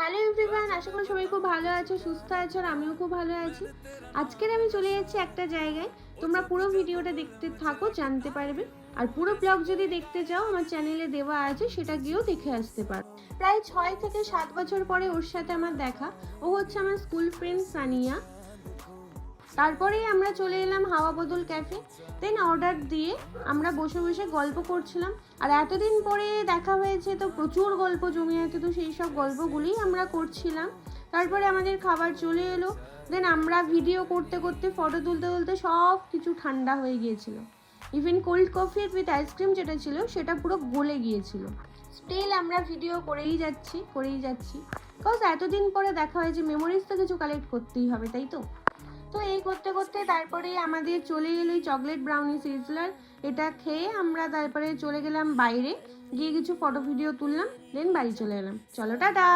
Hello everyone, আশা করি সবাই খুব ভালো আছো, সুস্থ আছো, আর আমিও খুব ভালো আছি। আজকের আমি চলে যাচ্ছি একটা জায়গায়, তোমরা পুরো ভিডিওটা দেখতে থাকো, জানতে পারবে। আর পুরো ব্লগ যদি দেখতে চাও আমার চ্যানেলে দেওয়া আছে, সেটা গিয়েও দেখে আসতে পারো। প্রায় 6 থেকে 7 বছর পরে ওর সাথে আমার দেখা। ও হচ্ছে আমার স্কুল ফ্রেন্ড সানিয়া। তারপরেই আমরা চলে এলাম হাওয়া বদল ক্যাফে। দেন অর্ডার দিয়ে আমরা বসে বসে গল্প করছিলাম। আর এতদিন পরে দেখা হয়েছে তো প্রচুর গল্প জমে আছে, তো সেই সব গল্পগুলোই আমরা করছিলাম। তারপরে আমাদের খাবার চলে এলো। দেন আমরা ভিডিও করতে করতে, ফটো তুলতে তুলতে সব কিছু ঠান্ডা হয়ে গিয়েছিল। Even cold coffee with ice cream যেটা ছিল সেটা পুরো গলে গিয়েছিল। স্টিল আমরা ভিডিও করেই যাচ্ছি। বিকজ এতদিন পরে দেখা হয়েছে, মেমোরিজ তো কিছু কালেক্ট করতেই হবে, তাই তো? তো এই করতে করতে তারপরে আমাদের চলে গেল চকলেট ব্রাউনি সিজলার। এটা খেয়ে আমরা তারপরে চলে গেলাম বাইরে, গিয়ে কিছু ফটো ভিডিও তুললাম, দেন বাড়ি চলে এলাম। চলো টাটা।